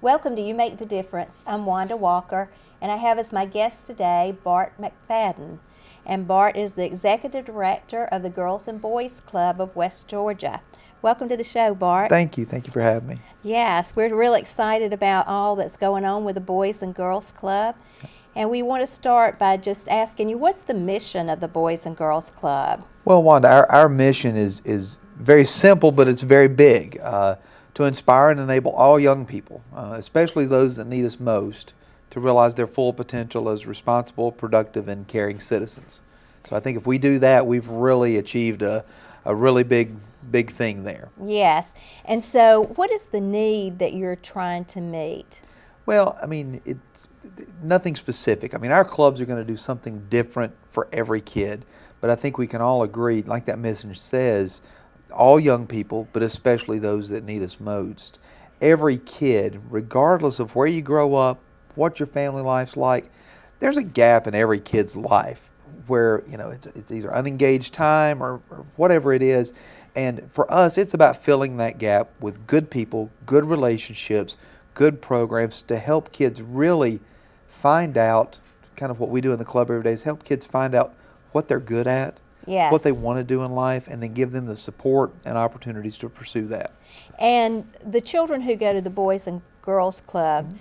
Welcome to You Make the Difference. I'm Wanda Walker, and I have as my guest today Bart McFadden. And Bart is the Executive Director of the Girls and Boys Club of West Georgia. Welcome to the show, Bart. Thank you. Thank you for having me. Yes, we're really excited about all that's going on with the Boys and Girls Club. And we want to start by just asking you, what's the mission of the Boys and Girls Club? Well, Wanda, our mission is very simple, but it's very big. To inspire and enable all young people, especially those that need us most, to realize their full potential as responsible, productive, and caring citizens. So I think if we do that, we've really achieved a really big thing there. Yes. And so what is the need that you're trying to meet? Well, I mean, it's nothing specific. I mean, our clubs are going to do something different for every kid, but I think we can all agree, like that message says, all young people, but especially those that need us most. Every kid, regardless of where you grow up, what your family life's like, there's a gap in every kid's life where, you know, it's either unengaged time or whatever it is. And for us, it's about filling that gap with good people, good relationships, good programs to help kids really find out, kind of what we do in the club every day is help kids find out what they're good at, Yes. what they want to do in life, and then give them the support and opportunities to pursue that. And the children who go to the Boys and Girls Club,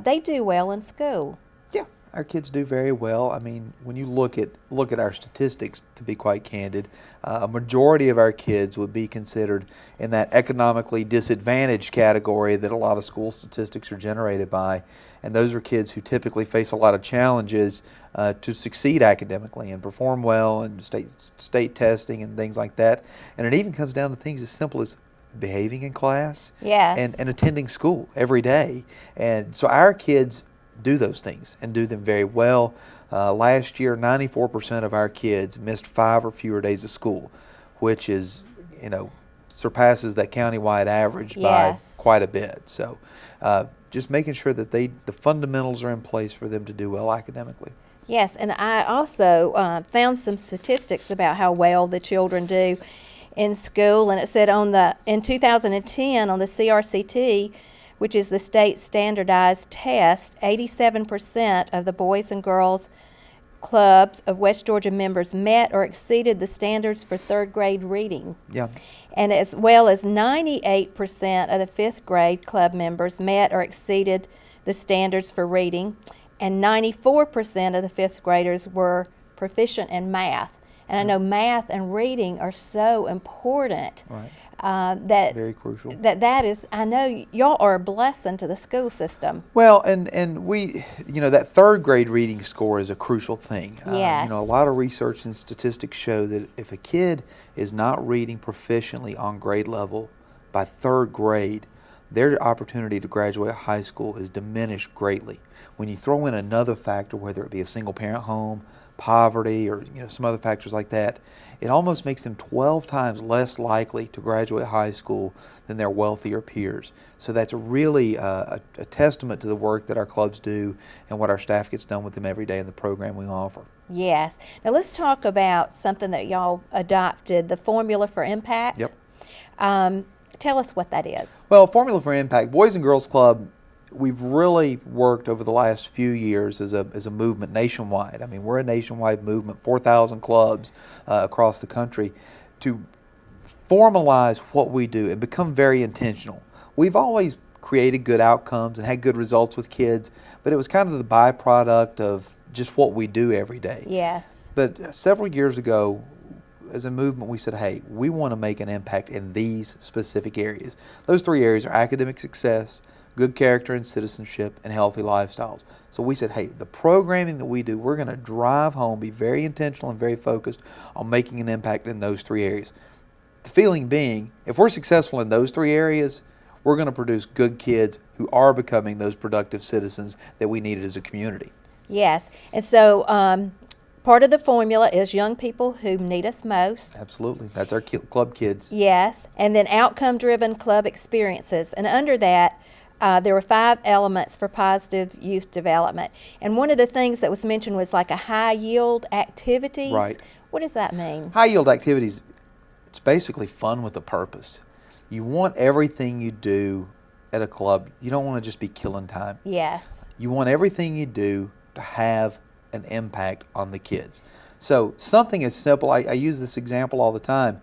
they do well in school. Yeah, our kids do very well. I mean, when you look at our statistics, to be quite candid, a majority of our kids would be considered in that economically disadvantaged category that a lot of school statistics are generated by. And those are kids who typically face a lot of challenges to succeed academically and perform well and state testing and things like that. And it even comes down to things as simple as behaving in class, Yes. and attending school every day. And so our kids do those things and do them very well. Last year, 94% of our kids missed 5 or fewer days of school, which is, you know, surpasses that countywide average by Yes. quite a bit. So just making sure that the fundamentals are in place for them to do well academically. Yes, and I also found some statistics about how well the children do in school, and it said in 2010 on the CRCT, which is the state standardized test, 87% of the Boys and Girls Clubs of West Georgia members met or exceeded the standards for third grade reading. Yeah. And as well as 98% of the fifth grade club members met or exceeded the standards for reading, and 94% of the fifth graders were proficient in math. And I know math and reading are so important. Right. That Very crucial. that is, I know y'all are a blessing to the school system. Well, and we, you know, that third grade reading score is a crucial thing. Yes. You know, a lot of research and statistics show that if a kid is not reading proficiently on grade level by third grade, their opportunity to graduate high school is diminished greatly. When you throw in another factor, whether it be a single parent home, poverty, or, you know, some other factors like that, it almost makes them 12 times less likely to graduate high school than their wealthier peers. So that's really a testament to the work that our clubs do and what our staff gets done with them every day in the program we offer. Yes. Now let's talk about something that y'all adopted, the Formula for Impact. Yep. Tell us what that is. Well, Formula for Impact, Boys and Girls Club, we've really worked over the last few years as a movement nationwide. I mean, we're a nationwide movement, 4,000 clubs across the country, to formalize what we do and become very intentional. We've always created good outcomes and had good results with kids, but it was kind of the byproduct of just what we do every day. Yes. But several years ago, as a movement, we said, hey, we want to make an impact in these specific areas. Those 3 areas are academic success, good character and citizenship, and healthy lifestyles. So we said, hey, the programming that we do, we're going to drive home, be very intentional and very focused on making an impact in those 3 areas. The feeling being, if we're successful in those 3 areas, we're going to produce good kids who are becoming those productive citizens that we needed as a community. Yes. And so part of the formula is young people who need us most. Absolutely. That's our club kids. Yes. And then outcome-driven club experiences. And under that, there were 5 elements for positive youth development. And one of the things that was mentioned was like a high-yield activities. Right. What does that mean? High-yield activities, it's basically fun with a purpose. You want everything you do at a club, you don't want to just be killing time. Yes. You want everything you do to have an impact on the kids. So something as simple, I use this example all the time.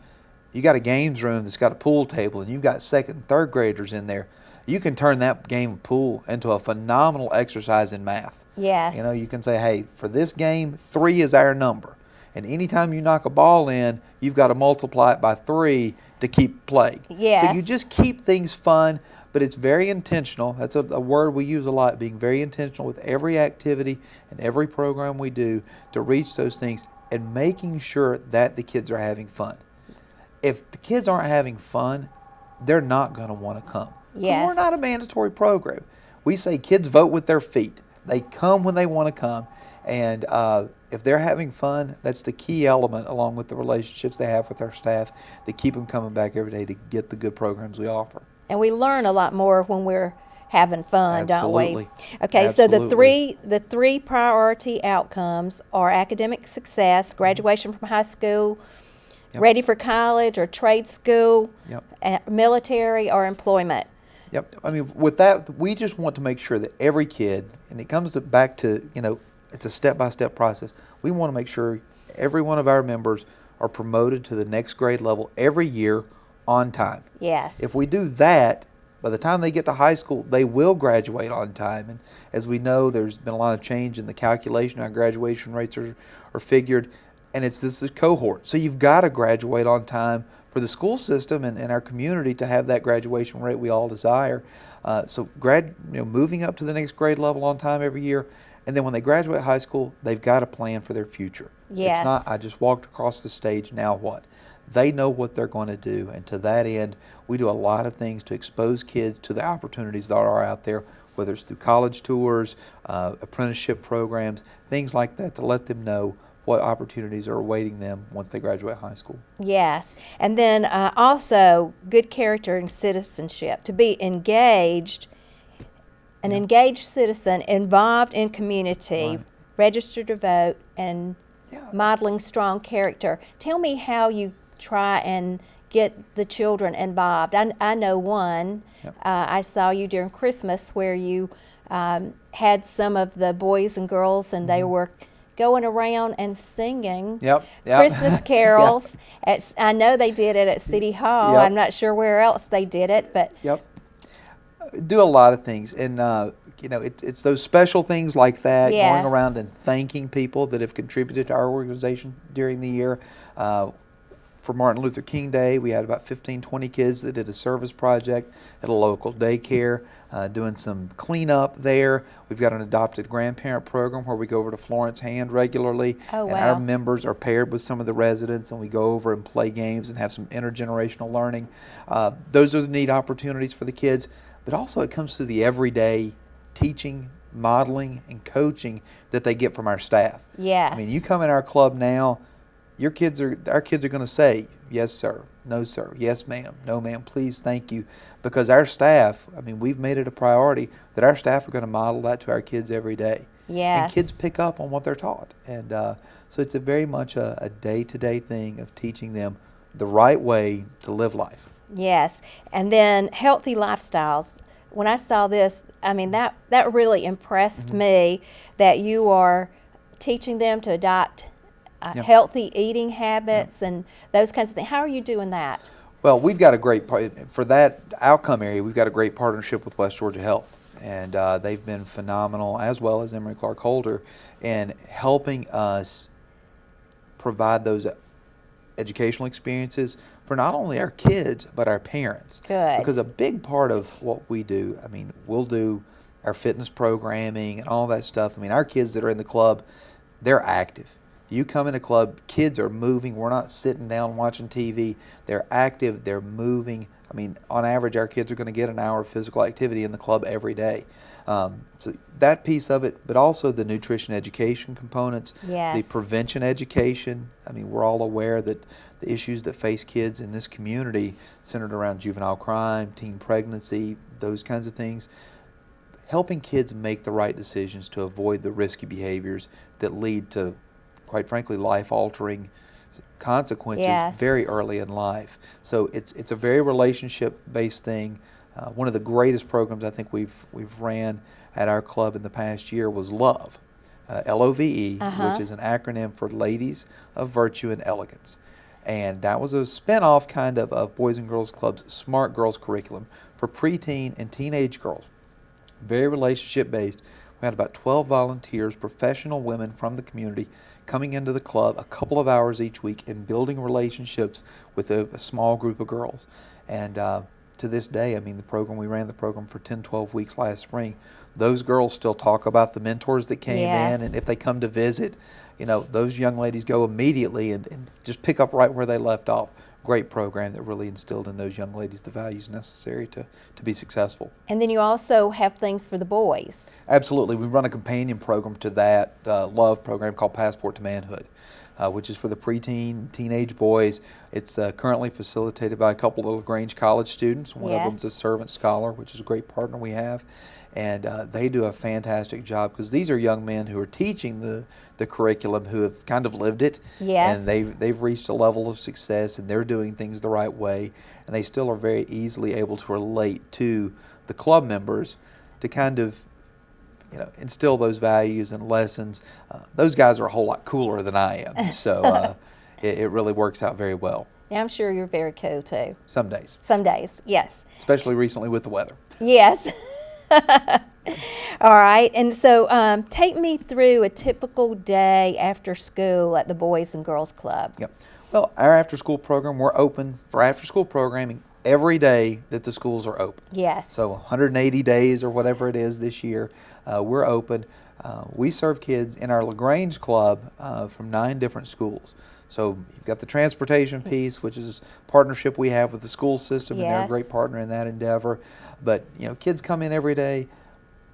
You got a games room that's got a pool table and you've got second and third graders in there. You can turn that game of pool into a phenomenal exercise in math. Yes. You know, you can say, hey, for this game, 3 is our number. And anytime you knock a ball in, you've got to multiply it by 3 to keep playing. Yes. So you just keep things fun, but it's very intentional. That's a word we use a lot, being very intentional with every activity and every program we do to reach those things and making sure that the kids are having fun. If the kids aren't having fun, they're not going to want to come. 'Cause Yes. we're not a mandatory program. We say kids vote with their feet. They come when they want to come. And if they're having fun, that's the key element, along with the relationships they have with our staff, that keep them coming back every day to get the good programs we offer. And we learn a lot more when we're having fun, don't we? Absolutely. Okay, so Absolutely. the three priority outcomes are academic success, graduation from high school, Yep. ready for college or trade school, Yep. military or employment. Yep. I mean, with that, we just want to make sure that every kid, and it comes back to, it's a step-by-step process. We want to make sure every one of our members are promoted to the next grade level every year on time. Yes. If we do that, by the time they get to high school, they will graduate on time. And as we know, there's been a lot of change in the calculation. Our graduation rates are figured, and this is a cohort. So you've got to graduate on time for the school system and our community to have that graduation rate we all desire. So moving up to the next grade level on time every year. And then when they graduate high school, they've got a plan for their future. Yes. It's not, I just walked across the stage, now what? They know what they're going to do. And to that end, we do a lot of things to expose kids to the opportunities that are out there, whether it's through college tours, apprenticeship programs, things like that, to let them know what opportunities are awaiting them once they graduate high school. Yes. And then also good character and citizenship, to be engaged, an engaged citizen involved in community, Right. registered to vote, and Yeah. modeling strong character. Tell me how you try and get the children involved. I know one. Yep. I saw you during Christmas where you had some of the boys and girls, and they were going around and singing Yep. Christmas carols. I know they did it at City Hall. Yep. I'm not sure where else they did it, but Yep. Do a lot of things, and it's those special things like that, Yes. going around and thanking people that have contributed to our organization during the year. For Martin Luther King Day, we had about 15, 20 kids that did a service project at a local daycare, doing some cleanup there. We've got an adopted grandparent program where we go over to Florence Hand regularly, Oh, and wow. our members are paired with some of the residents, and we go over and play games and have some intergenerational learning. Those are the neat opportunities for the kids, but also it comes through the everyday teaching, modeling, and coaching that they get from our staff. yes. I mean, you come in our club now, our kids are going to say, yes, sir, no, sir, yes, ma'am, no, ma'am, please, thank you. Because our staff, I mean, we've made it a priority that our staff are going to model that to our kids every day. Yes. And kids pick up on what they're taught. And so it's very much a day-to-day thing of teaching them the right way to live life. Yes, and then healthy lifestyles. When I saw this, I mean, that really impressed me, that you are teaching them to adopt Yep. healthy eating habits and those kinds of things. How are you doing that? Well, we've got a great, for that outcome area, we've got a great partnership with West Georgia Health. And they've been phenomenal, as well as Emory Clark Holder, in helping us provide those educational experiences for not only our kids, but our parents. Good. Because a big part of what we do, I mean, we'll do our fitness programming and all that stuff. I mean, our kids that are in the club, they're active. You come in a club, kids are moving. We're not sitting down watching TV. They're active. They're moving. I mean, on average, our kids are going to get an hour of physical activity in the club every day. So that piece of it, but also the nutrition education components, Yes. the prevention education. I mean, we're all aware that the issues that face kids in this community centered around juvenile crime, teen pregnancy, those kinds of things. Helping kids make the right decisions to avoid the risky behaviors that lead to, quite frankly, life-altering consequences Yes. very early in life. So it's a very relationship-based thing. One of the greatest programs I think we've ran at our club in the past year was LOVE, LOVE, which is an acronym for Ladies of Virtue and Elegance. And that was a spin-off kind of Boys and Girls Club's Smart Girls curriculum for preteen and teenage girls. Very relationship based. We had about 12 volunteers, professional women from the community, coming into the club a couple of hours each week and building relationships with a small group of girls. And to this day, I mean, we ran the program for 10, 12 weeks last spring. Those girls still talk about the mentors that came in, and if they come to visit, those young ladies go immediately and just pick up right where they left off. Great program that really instilled in those young ladies the values necessary to be successful. And then you also have things for the boys. Absolutely. We run a companion program to that LOVE program called Passport to Manhood, which is for the preteen, teenage boys. It's currently facilitated by a couple of LaGrange College students. One of them's a Servant Scholar, which is a great partner we have. And they do a fantastic job because these are young men who are teaching the curriculum, who have kind of lived it. Yes. And they've reached a level of success, and they're doing things the right way. And they still are very easily able to relate to the club members to kind of instill those values and lessons. Those guys are a whole lot cooler than I am. So it really works out very well. Yeah, I'm sure you're very cool too. Some days. Some days, yes. Especially recently with the weather. Yes. All right, and so take me through a typical day after school at the Boys and Girls Club. Yep. Well, our after-school program, we're open for after-school programming every day that the schools are open. Yes. So 180 days or whatever it is this year, we're open. We serve kids in our LaGrange Club from 9 different schools. So you've got the transportation piece, which is a partnership we have with the school system, and they're a great partner in that endeavor. But kids come in every day.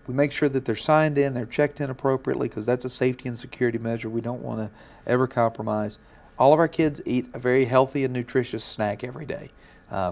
We make sure that they're signed in, they're checked in appropriately, because that's a safety and security measure we don't want to ever compromise. All of our kids eat a very healthy and nutritious snack every day,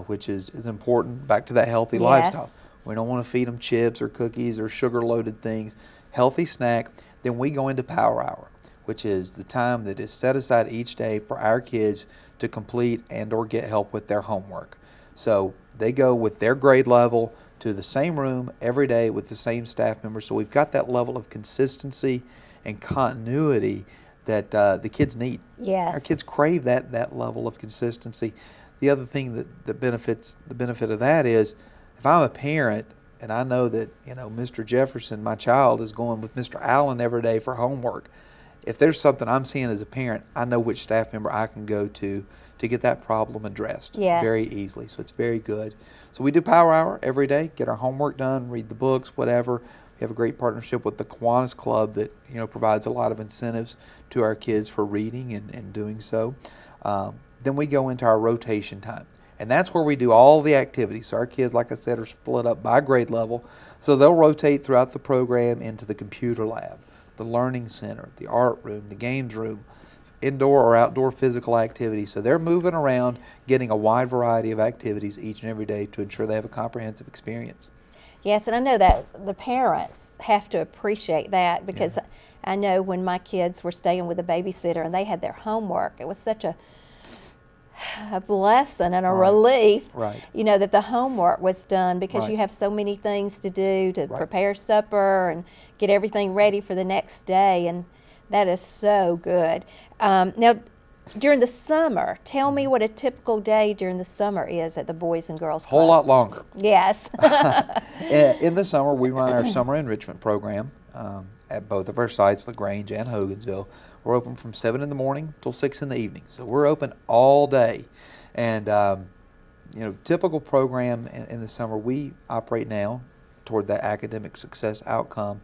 which is important, back to that healthy lifestyle. We don't want to feed them chips or cookies or sugar-loaded things. Healthy snack. Then we go into Power Hour, which is the time that is set aside each day for our kids to complete and or get help with their homework. So they go with their grade level to the same room every day with the same staff members. So we've got that level of consistency and continuity that the kids need. Yes. Our kids crave that level of consistency. The other thing the benefit of that is, if I'm a parent and I know that Mr. Jefferson, my child, is going with Mr. Allen every day for homework, if there's something I'm seeing as a parent, I know which staff member I can go to get that problem addressed very easily. So it's very good. So we do Power Hour every day, get our homework done, read the books, whatever. We have a great partnership with the Kiwanis Club that provides a lot of incentives to our kids for reading and doing so. Then we go into our rotation time. And that's where we do all the activities. So our kids, like I said, are split up by grade level. So they'll rotate throughout the program into the computer lab, the learning center, the art room, the games room, indoor or outdoor physical activities. So they're moving around, getting a wide variety of activities each and every day to ensure they have a comprehensive experience. Yes, and I know that the parents have to appreciate that, because I know when my kids were staying with a babysitter and they had their homework, it was such a blessing and a relief, that the homework was done, because you have so many things to do to prepare supper and get everything ready for the next day, and that is so good. Now, during the summer, tell me what a typical day during the summer is at the Boys and Girls Club. Whole lot longer. Yes. In the summer, we run our summer enrichment program at both of our sites, LaGrange and Hogansville. We're open from 7 in the morning till 6 in the evening. So we're open all day. And, typical program in the summer, we operate now toward that academic success outcome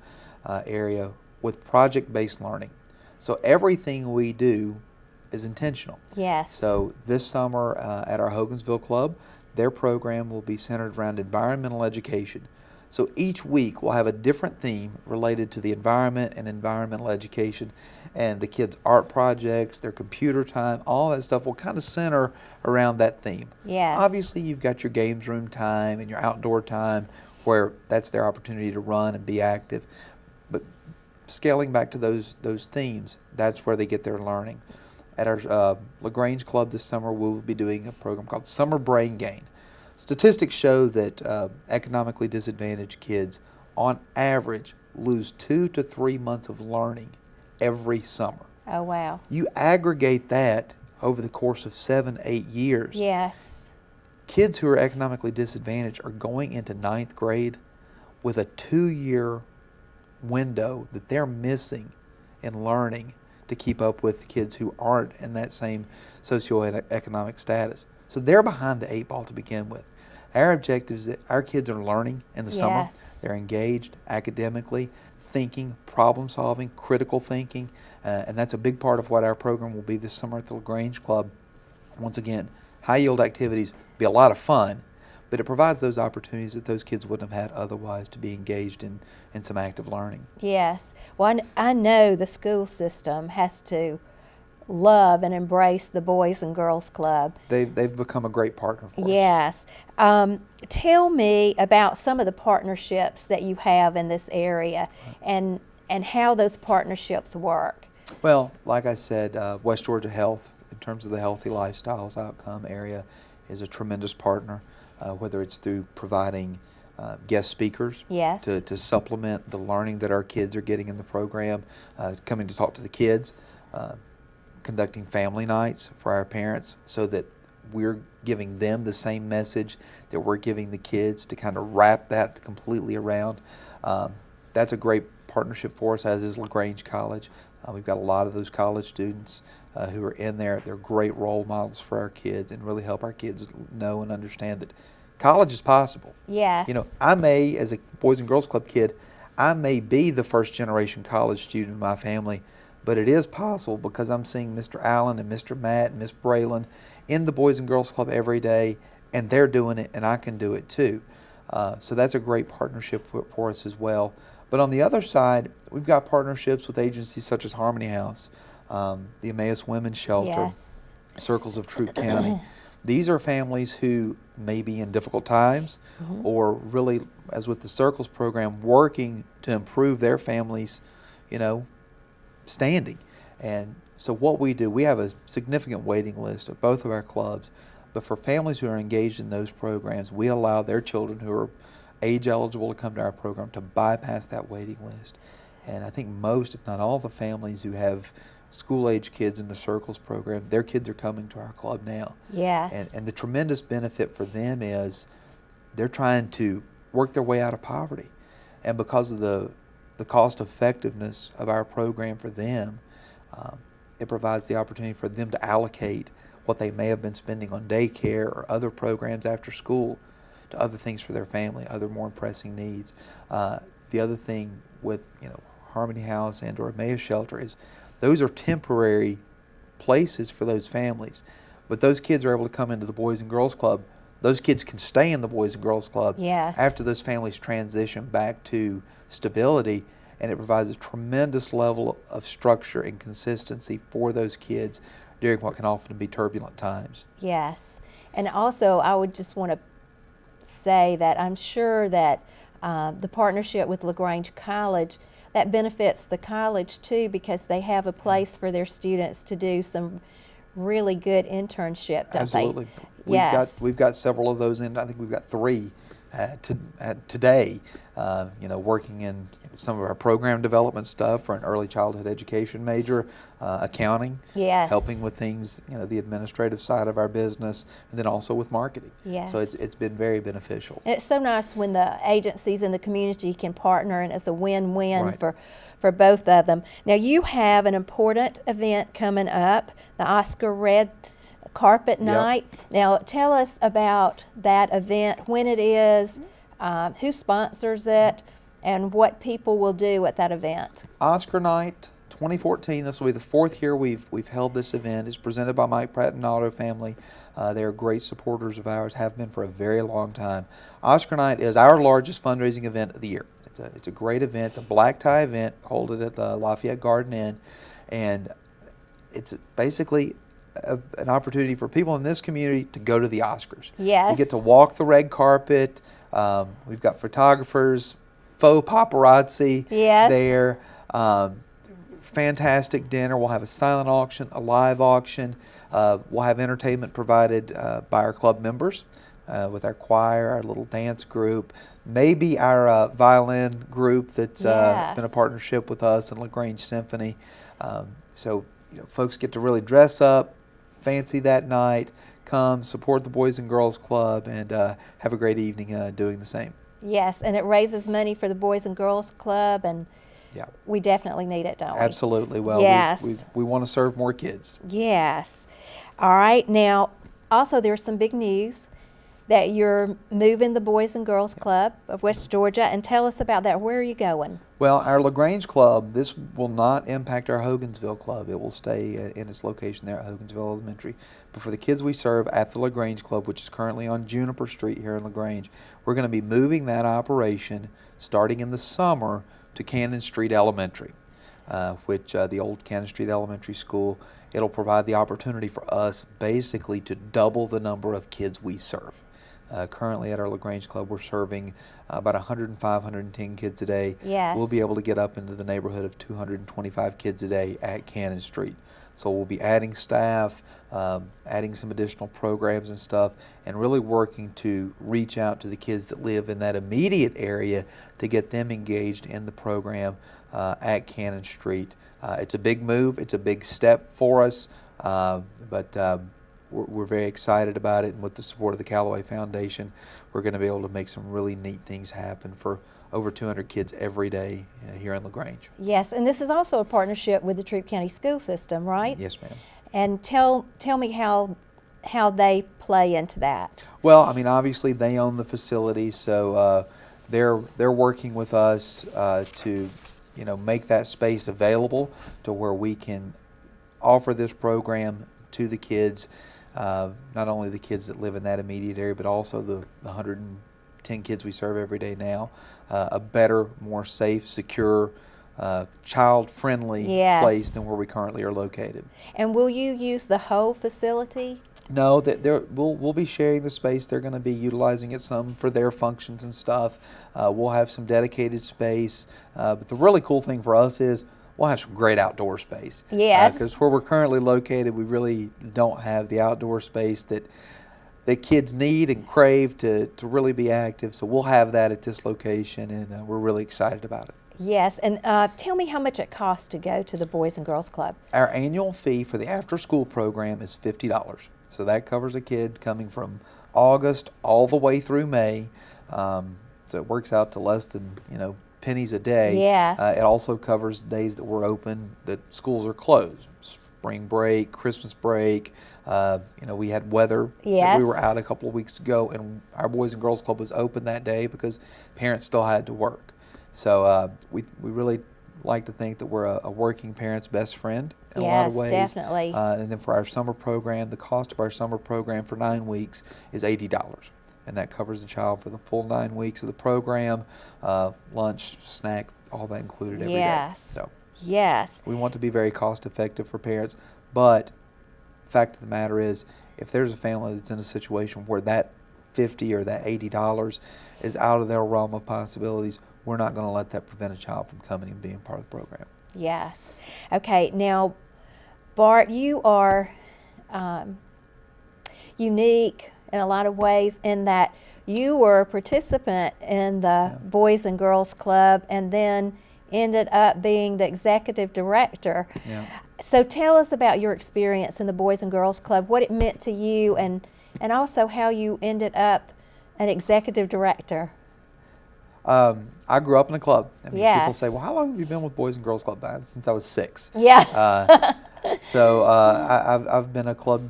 area with project-based learning. So everything we do is intentional. Yes. So this summer at our Hogansville Club, their program will be centered around environmental education. So each week we'll have a different theme related to the environment and environmental education, and the kids' art projects, their computer time, all that stuff will kind of center around that theme. Yes. Obviously you've got your games room time and your outdoor time where that's their opportunity to run and be active. But scaling back to those themes, that's where they get their learning. At our LaGrange Club this summer, we'll be doing a program called Summer Brain Gain. Statistics show that economically disadvantaged kids, on average, lose 2 to 3 months of learning every summer. Oh, wow. You aggregate that over the course of 7, 8 years. Yes. Kids who are economically disadvantaged are going into ninth grade with a 2-year window that they're missing in learning to keep up with kids who aren't in that same socioeconomic status. So they're behind the 8 ball to begin with. Our objective is that our kids are learning in the summer. Yes. They're engaged academically, thinking, problem solving, critical thinking, and that's a big part of what our program will be this summer at the LaGrange Club. Once again, high yield activities be a lot of fun, but it provides those opportunities that those kids wouldn't have had otherwise to be engaged in some active learning. Yes. Well, I know the school system has to love and embrace the Boys and Girls Club. They've become a great partner for us. Yes. Tell me about some of the partnerships that you have in this area and how those partnerships work. Well, like I said, West Georgia Health, in terms of the Healthy Lifestyles Outcome area, is a tremendous partner, whether it's through providing guest speakers Yes. to supplement the learning that our kids are getting in the program, coming to talk to the kids, conducting family nights for our parents so that we're giving them the same message that we're giving the kids, to kind of wrap that completely around. That's a great partnership for us, as is LaGrange College. We've got a lot of those college students who are in there. They're great role models for our kids and really help our kids know and understand that college is possible. Yes. You know, I may, as a Boys and Girls Club kid, I may be the first generation college student in my family, but it is possible because I'm seeing Mr. Allen and Mr. Matt and Miss Braylon in the Boys and Girls Club every day, and they're doing it, and I can do it too. So that's a great partnership for us as well. But on the other side, we've got partnerships with agencies such as Harmony House, the Emmaus Women's Shelter, Yes. Circles of Troup County. These are families who may be in difficult times or really, as with the Circles program, working to improve their families, standing. And so what we do, we have a significant waiting list of both of our clubs, but for families who are engaged in those programs, we allow their children who are age eligible to come to our program to bypass that waiting list. And I think most, if not all, the families who have school-age kids in the Circles program, their kids are coming to our club now. Yes. And the tremendous benefit for them is they're trying to work their way out of poverty. And because of the cost effectiveness of our program for them, it provides the opportunity for them to allocate what they may have been spending on daycare or other programs after school to other things for their family, other more pressing needs. The other thing with Harmony House and or Emmaus Shelter is those are temporary places for those families, but those kids are able to come into the Boys and Girls Club. Those kids can stay in the Boys and Girls Club Yes. after those families transition back to stability, and it provides a tremendous level of structure and consistency for those kids during what can often be turbulent times. Yes. And also, I would just want to say that I'm sure that the partnership with LaGrange College, that benefits the college too, because they have a place for their students to do some really good internship, don't Absolutely. they? Yes. We've got several of those in. I think we've got 3 today, working in some of our program development stuff for an early childhood education major, accounting, Yes. helping with things, the administrative side of our business, and then also with marketing. Yes. So it's been very beneficial. And it's so nice when the agencies in the community can partner, and it's a win-win Right. for both of them. Now, you have an important event coming up, the Oscar Red Carpet Yep. Night. Now, tell us about that event, when it is, who sponsors it, and what people will do at that event. Oscar Night 2014. This will be the 4th year we've held this event. It's presented by Mike Pratt and Otto family. They're great supporters of ours, have been for a very long time. Oscar Night is our largest fundraising event of the year. It's a great event, a black tie event, hold it at the Lafayette Garden Inn, and it's basically an opportunity for people in this community to go to the Oscars. Yes. You get to walk the red carpet. We've got photographers, faux paparazzi Yes. there. Fantastic dinner. We'll have a silent auction, a live auction. We'll have entertainment provided by our club members. with our choir, our little dance group, maybe our violin group that's been a Yes. partnership with us and LaGrange Symphony. So folks get to really dress up, fancy that night, come support the Boys and Girls Club, and have a great evening doing the same. Yes, and it raises money for the Boys and Girls Club, and Yeah, we definitely need it, don't we? absolutely. Well, Yes. we want to serve more kids. Yes. All right. Now, also, there's some big news that you're moving the Boys and Girls Club of West Georgia, and tell us about that. Where are you going? Well, our LaGrange Club, this will not impact our Hogansville Club. It will stay in its location there at Hogansville Elementary. But for the kids we serve at the LaGrange Club, which is currently on Juniper Street here in LaGrange, we're going to be moving that operation starting in the summer to Cannon Street Elementary, which the old Cannon Street Elementary School, it'll provide the opportunity for us basically to double the number of kids we serve. Currently at our LaGrange Club, we're serving about 105, 110 kids a day. Yes. We'll be able to get up into the neighborhood of 225 kids a day at Cannon Street. So we'll be adding staff, adding some additional programs and stuff, and really working to reach out to the kids that live in that immediate area to get them engaged in the program at Cannon Street. It's a big move. It's a big step for us, but we're very excited about it, and with the support of the Callaway Foundation, we're going to be able to make some really neat things happen for over 200 kids every day here in LaGrange. Yes, and this is also a partnership with the Troup County School System, right? Yes, ma'am. And tell me how they play into that. Well, I mean, obviously they own the facility, so they're working with us to make that space available to where we can offer this program to the kids. Not only the kids that live in that immediate area, but also the 110 kids we serve every day now. A better, more safe, secure, child-friendly Yes. place than where we currently are located. And will you use the whole facility? No, we'll be sharing the space. They're going to be utilizing it some for their functions and stuff. We'll have some dedicated space. But the really cool thing for us is we'll have some great outdoor space. Yes. Because where we're currently located, we really don't have the outdoor space that kids need and crave to really be active. So we'll have that at this location, and we're really excited about it. Yes, and tell me how much it costs to go to the Boys and Girls Club. Our annual fee for the after-school program is $50. So that covers a kid coming from August all the way through May. So it works out to less than, pennies a day. Yes. It also covers days that we're open, that schools are closed. Spring break, Christmas break. We had weather that Yes. we were out a couple of weeks ago, and our Boys and Girls Club was open that day because parents still had to work. So we really like to think that we're a working parent's best friend in a lot of Yes, ways. definitely. And then for our summer program, the cost of our summer program for 9 weeks is $80. And that covers the child for the full 9 weeks of the program, lunch, snack, all that included every day. Yes. So Yes. we want to be very cost effective for parents, but the fact of the matter is, if there's a family that's in a situation where that $50 or that $80 is out of their realm of possibilities, we're not going to let that prevent a child from coming and being part of the program. Yes. Okay, now, Bart, you are unique in a lot of ways in that you were a participant in the Boys and Girls Club and then ended up being the executive director. Yeah. So tell us about your experience in the Boys and Girls Club, what it meant to you, and also how you ended up an executive director. I grew up in a club. I mean, people Yes. say, well, how long have you been with Boys and Girls Club? Since I was 6. Yeah. So I've been a club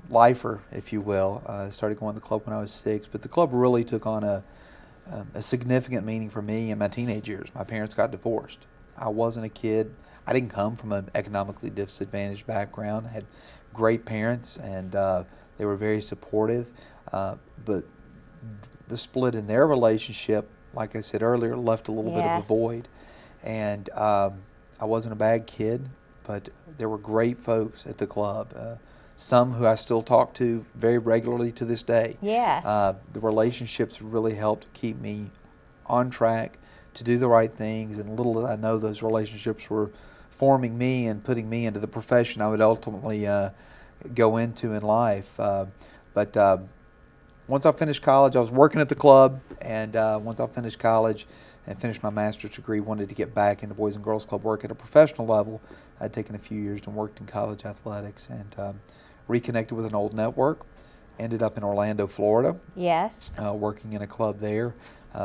lifer, if you will. I started going to the club when I was 6, but the club really took on a significant meaning for me in my teenage years. My parents got divorced. I wasn't a kid. I didn't come from an economically disadvantaged background. I had great parents, and they were very supportive. But the split in their relationship, like I said earlier, left a little bit of a Yes. void. And I wasn't a bad kid, but there were great folks at the club. Some who I still talk to very regularly to this day. Yes. The relationships really helped keep me on track to do the right things, and little did I know those relationships were forming me and putting me into the profession I would ultimately go into in life. But one once I finished college, I was working at the club, and once I finished college and finished my master's degree, wanted to get back into Boys and Girls Club work at a professional level. I'd taken a few years and worked in college athletics, and reconnected with an old network. Ended up in Orlando, Florida, Yes. working in a club there,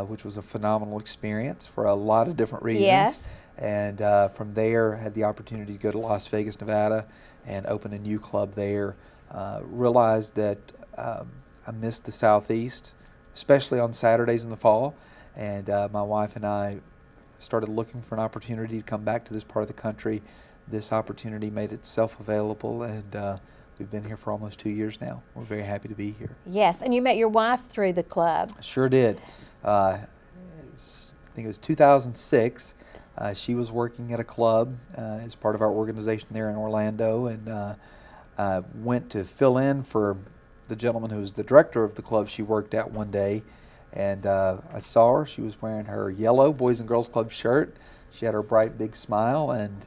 which was a phenomenal experience for a lot of different reasons. Yes. And from there, had the opportunity to go to Las Vegas, Nevada, and open a new club there. Realized that I missed the Southeast, especially on Saturdays in the fall. And my wife and I started looking for an opportunity to come back to this part of the country. This opportunity made itself available, and we've been here for almost 2 years now. We're very happy to be here. Yes, and you met your wife through the club. Sure did. I think it was 2006. She was working at a club as part of our organization there in Orlando, and went to fill in for the gentleman who was the director of the club she worked at one day. And I saw her. She was wearing her yellow Boys and Girls Club shirt. She had her bright, big smile, and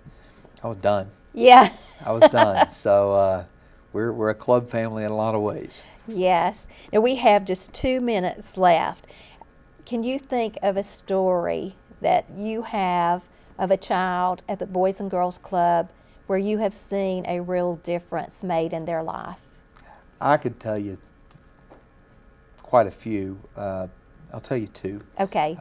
I was done. Yeah. I was done. So we're a club family in a lot of ways. Yes. Now we have just 2 minutes left. Can you think of a story that you have of a child at the Boys and Girls Club where you have seen a real difference made in their life? I could tell you quite a few. I'll tell you two. Okay.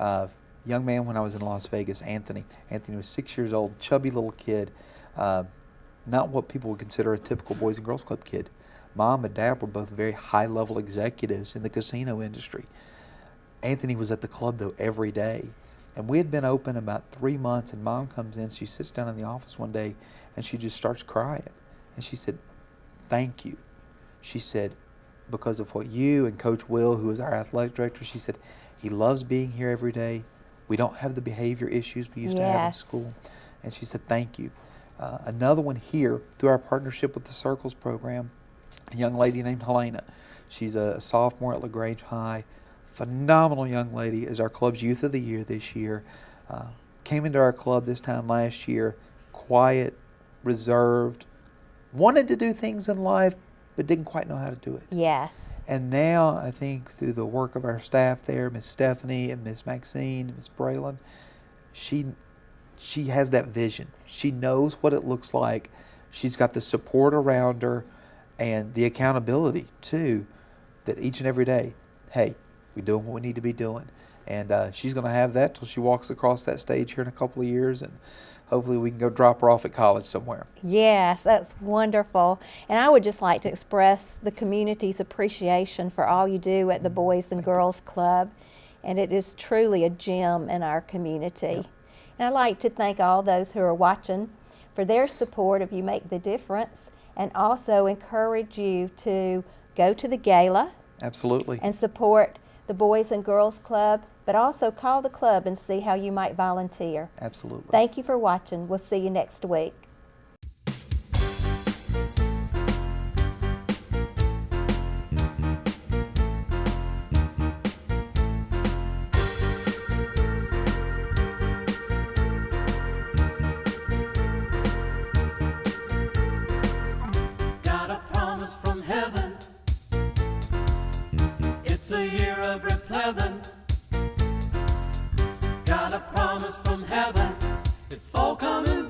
Young man when I was in Las Vegas, Anthony. Anthony was 6 years old, chubby little kid. Not what people would consider a typical Boys and Girls Club kid. Mom and Dad were both very high-level executives in the casino industry. Anthony was at the club, though, every day. And we had been open about 3 months, and Mom comes in. She sits down in the office one day, and she just starts crying. And she said, "Thank you." She said, "Because of what you and Coach Will, who is our athletic director," she said, "he loves being here every day. We don't have the behavior issues we used to have in Yes. school." And she said, "Thank you." Another one here, through our partnership with the Circles program, a young lady named Helena. She's a sophomore at LaGrange High. Phenomenal young lady, is our club's Youth of the Year this year. Came into our club this time last year, quiet, reserved, wanted to do things in life, but didn't quite know how to do it. Yes. And now, I think through the work of our staff there, Miss Stephanie and Miss Maxine and Miss Braylon, she has that vision. She knows what it looks like. She's got the support around her and the accountability, too, that each and every day, hey, we're doing what we need to be doing. And she's going to have that till she walks across that stage here in a couple of years, and hopefully we can go drop her off at college somewhere. Yes, that's wonderful. And I would just like to express the community's appreciation for all you do at the Boys and Girls Club. And it is truly a gem in our community. Yep. And I'd like to thank all those who are watching for their support of You Make the Difference, and also encourage you to go to the gala Absolutely. and support the Boys and Girls Club, but also call the club and see how you might volunteer. Absolutely. Thank you for watching. We'll see you next week. Got a promise from heaven. It's a year of replevin. Got a promise from heaven. It's all coming